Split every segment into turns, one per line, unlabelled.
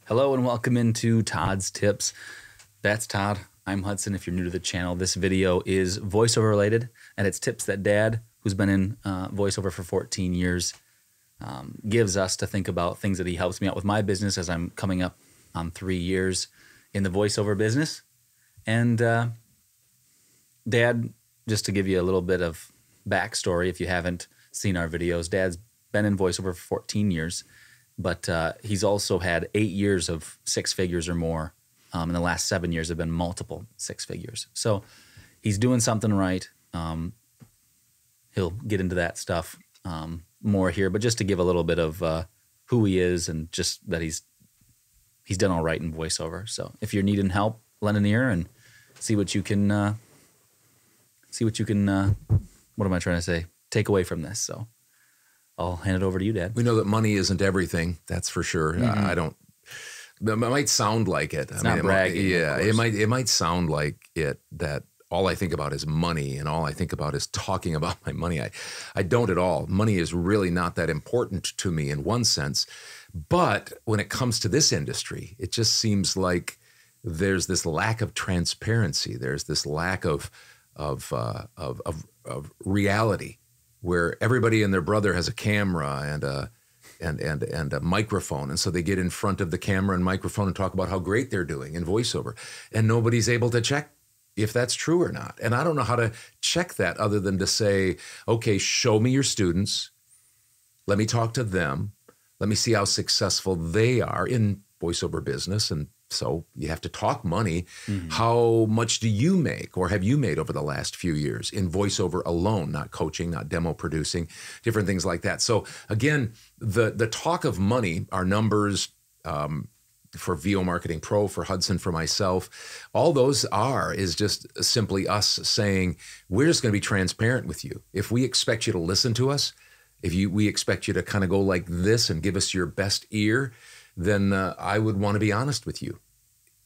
Hello and welcome into Todd's Tips. That's Todd. I'm Hudson. If you're new to the channel, this video is voiceover related, and it's tips that Dad, who's been in voiceover for 14 years, gives us to think about things that he helps me out with my business as I'm coming up on 3 years in the voiceover business. And Dad, just to give you a little bit of backstory, if you haven't seen our videos, Dad's been in voiceover for 14 years. But he's also had 8 years of 6 figures or more. In the last 7 years have been multiple 6 figures. So he's doing something right. He'll get into that stuff more here. But just to give a little bit of who he is and just that he's done all right in voiceover. So if you're needing help, lend an ear and see what you can, what am I trying to say? Take away from this. So I'll hand it over to you, Dad.
We know that money isn't everything. That's for sure.
Mm-hmm.
It might sound like it.
It's not bragging.
It might sound like it, that all I think about is money and all I think about is talking about my money. I don't at all. Money is really not that important to me in one sense. But when it comes to this industry, it just seems like there's this lack of transparency. There's this lack of reality, where everybody and their brother has a camera and a microphone. And so they get in front of the camera and microphone and talk about how great they're doing in voiceover. And nobody's able to check if that's true or not. And I don't know how to check that other than to say, okay, show me your students. Let me talk to them. Let me see how successful they are in voiceover business. And so you have to talk money. Mm-hmm. How much do you make or have you made over the last few years in voiceover alone, not coaching, not demo producing, different things like that. So again, the talk of money, our numbers for VO Marketing Pro, for Hudson, for myself, all those is just simply us saying, we're just going to be transparent with you. If we expect you to listen to us, we expect you to kind of go like this and give us your best ear, then I would want to be honest with you.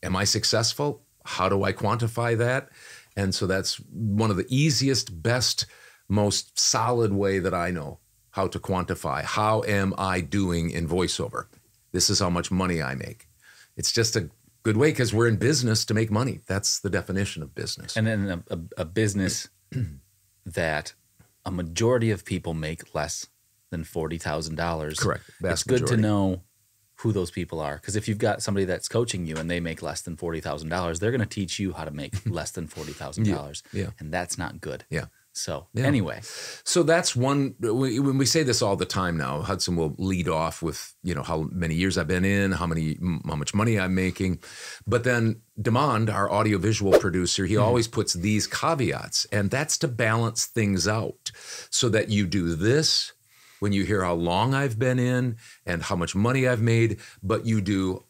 Am I successful? How do I quantify that? And so that's one of the easiest, best, most solid way that I know how to quantify. How am I doing in voiceover? This is how much money I make. It's just a good way because we're in business to make money. That's the definition of business.
And then a business that a majority of people make less than $40,000.
Correct.
It's good to know who those people are. Because if you've got somebody that's coaching you and they make less than $40,000, they're going to teach you how to make less than $40,000.
Yeah.
And that's not good.
Yeah.
So anyway.
So that's one, when we say this all the time now, Hudson will lead off with, how many years I've been in, how much money I'm making. But then Demand, our audiovisual producer, he always puts these caveats, and that's to balance things out so that you do this when you hear how long I've been in and how much money I've made, but you do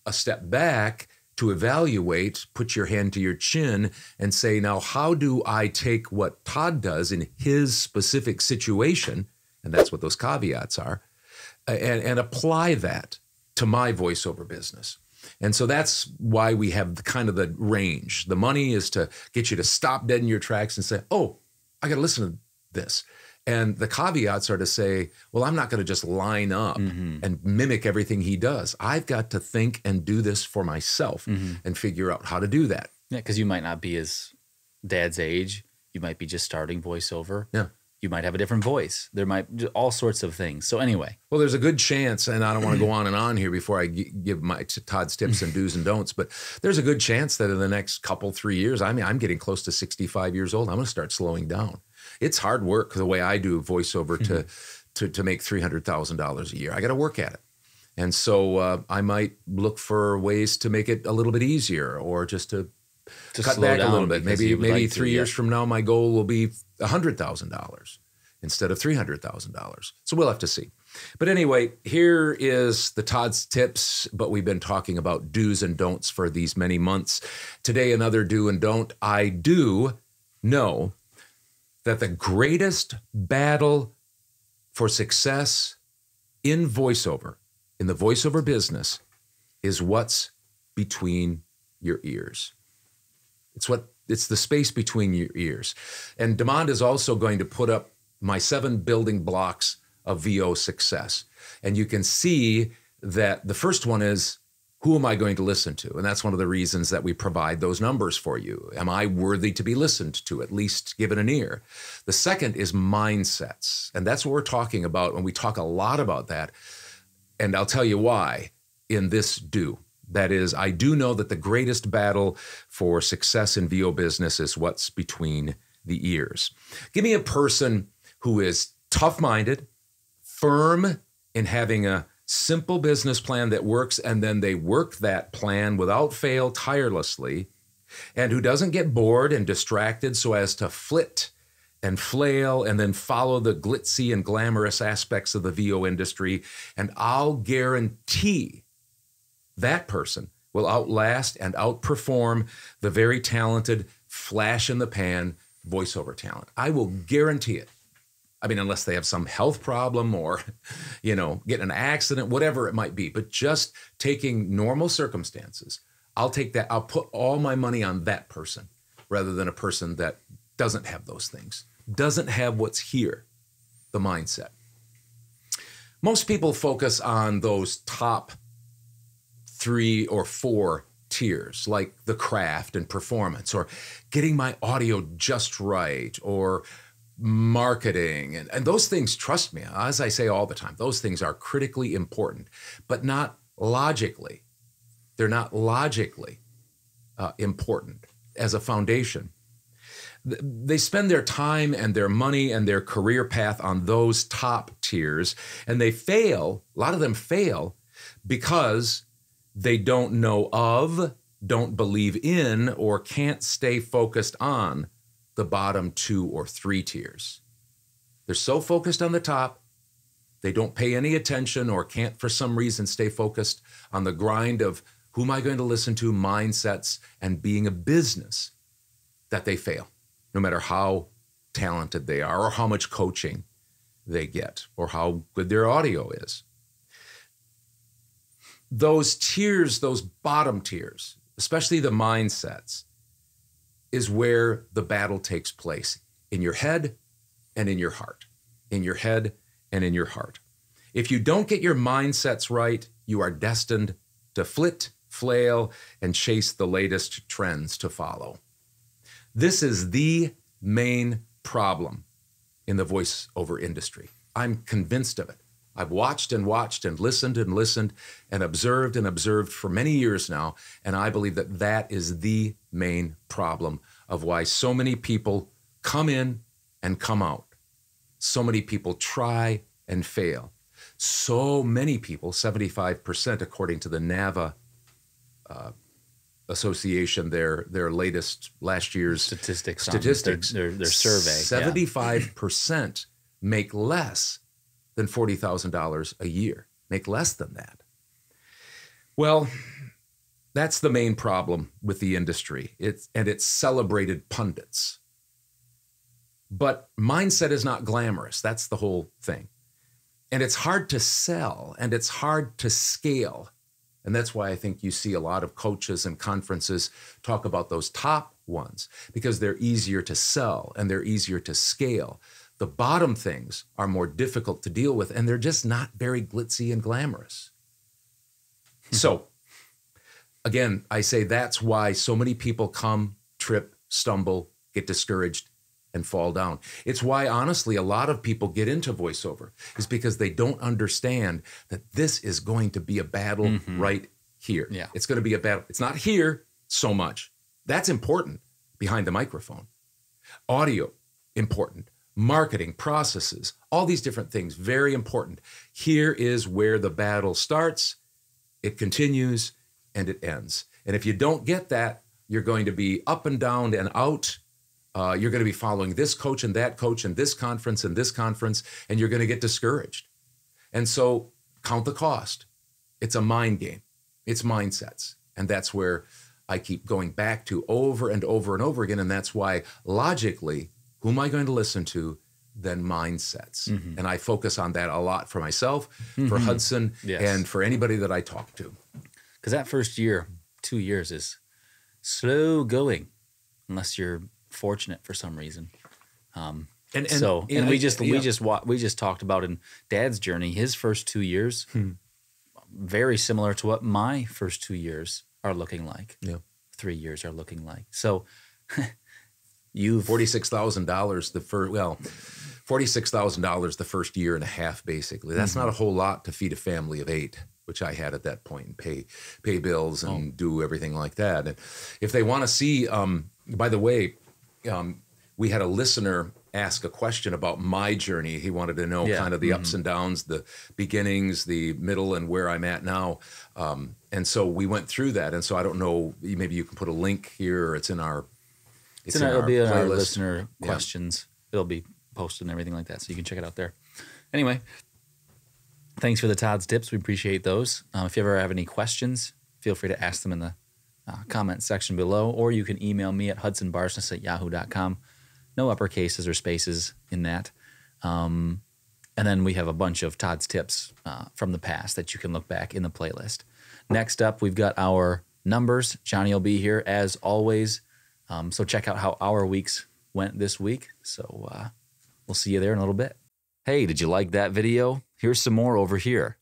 a step back to evaluate, put your hand to your chin and say, now, how do I take what Todd does in his specific situation, and that's what those caveats are, and apply that to my voiceover business. And so that's why we have the range. The money is to get you to stop dead in your tracks and say, oh, I got to listen to this. And the caveats are to say, well, I'm not going to just line up and mimic everything he does. I've got to think and do this for myself and figure out how to do that.
Yeah, because you might not be as Dad's age. You might be just starting voiceover.
Yeah.
You might have a different voice. There might all sorts of things. So anyway.
Well, there's a good chance, and I don't want to go on and on here before I give my Todd's tips and do's and don'ts, but there's a good chance that in the next 3 years, I'm getting close to 65 years old. I'm going to start slowing down. It's hard work the way I do voiceover to make $300,000 a year. I got to work at it. And so I might look for ways to make it a little bit easier or just to cut back a little bit. Maybe 3 years from now, my goal will be $100,000 instead of $300,000. So we'll have to see. But anyway, here is the Todd's tips, but we've been talking about do's and don'ts for these many months. Today, another do and don't. I do know that the greatest battle for success in voiceover, in the voiceover business, is what's between your ears. It's the space between your ears. And Demand is also going to put up my 7 building blocks of VO success. And you can see that the first one is Who am I going to listen to? And that's one of the reasons that we provide those numbers for you. Am I worthy to be listened to, at least given an ear? The second is mindsets. And that's what we're talking about when we talk a lot about that. And I'll tell you why in this do. That is, I do know that the greatest battle for success in VO business is what's between the ears. Give me a person who is tough-minded, firm in having a simple business plan that works, and then they work that plan without fail tirelessly, and who doesn't get bored and distracted so as to flit and flail and then follow the glitzy and glamorous aspects of the VO industry. And I'll guarantee that person will outlast and outperform the very talented, flash-in-the-pan voiceover talent. I will guarantee it. I mean, unless they have some health problem or, get in an accident, whatever it might be. But just taking normal circumstances, I'll take that. I'll put all my money on that person rather than a person that doesn't have those things, doesn't have what's here, the mindset. Most people focus on those top 3 or 4 tiers, like the craft and performance, or getting my audio just right, or marketing. And those things, trust me, as I say all the time, those things are critically important, but not logically. They're not logically important as a foundation. They spend their time and their money and their career path on those top tiers, and they fail. A lot of them fail because they don't know of, don't believe in, or can't stay focused on the bottom 2 or 3 tiers. They're so focused on the top, they don't pay any attention or can't for some reason stay focused on the grind of who am I going to listen to, mindsets, and being a business, that they fail, no matter how talented they are or how much coaching they get or how good their audio is. Those tiers, those bottom tiers, especially the mindsets, is where the battle takes place, in your head and in your heart, in your head and in your heart. If you don't get your mindsets right, you are destined to flit, flail, and chase the latest trends to follow. This is the main problem in the voiceover industry. I'm convinced of it. I've watched and watched and listened and observed for many years now, and I believe that that is the main problem of why so many people come in and come out. So many people try and fail. So many people, 75% according to the NAVA Association, their last year's statistics, their survey, 75% make less than $40,000 a year, make less than that. Well, that's the main problem with the industry. It's celebrated pundits. But mindset is not glamorous. That's the whole thing. And it's hard to sell, and it's hard to scale. And that's why I think you see a lot of coaches and conferences talk about those top ones, because they're easier to sell and they're easier to scale. The bottom things are more difficult to deal with, and they're just not very glitzy and glamorous. So, again, I say that's why so many people come, trip, stumble, get discouraged, and fall down. It's why, honestly, a lot of people get into voiceover, is because they don't understand that this is going to be a battle right here. Yeah. It's going to be a battle. It's not here so much. That's important behind the microphone. Audio, important. Marketing, processes, all these different things, very important. Here is where the battle starts, it continues, and it ends. And if you don't get that, you're going to be up and down and out. You're going to be following this coach and this conference and this conference, and you're going to get discouraged. And so count the cost. It's a mind game. It's mindsets. And that's where I keep going back to over and over and over again. And that's why logically, who am I going to listen to? Then mindsets. And I focus on that a lot for myself, for Hudson, and for anybody that I talk to.
Because that first year, 2 years is slow going, unless you're fortunate for some reason. We just talked about in Dad's journey, his first 2 years, very similar to what my first 2 years are looking like.
Yeah.
3 years are looking like. So you've
$46,000 $46,000 the first year and a half, basically. That's not a whole lot to feed a family of 8, which I had at that point, and pay bills and do everything like that. And if they want to see, by the way, we had a listener ask a question about my journey. He wanted to know kind of the ups and downs, the beginnings, the middle, and where I'm at now. And so we went through that. And so I don't know, maybe you can put a link here, or it'll be in our listener questions. It'll be posted and everything like that, so you can check it out there. Anyway, thanks for the Todd's tips. We appreciate those. If you ever have any questions, feel free to ask them in the comment section below, or you can email me at hudsonbarsness@yahoo.com. No uppercases or spaces in that. And then we have a bunch of Todd's tips from the past that you can look back in the playlist. Next up, we've got our numbers. Johnny will be here as always. So check out how our weeks went this week. So we'll see you there in a little bit. Hey, did you like that video? Here's some more over here.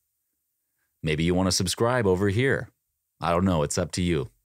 Maybe you want to subscribe over here. I don't know. It's up to you.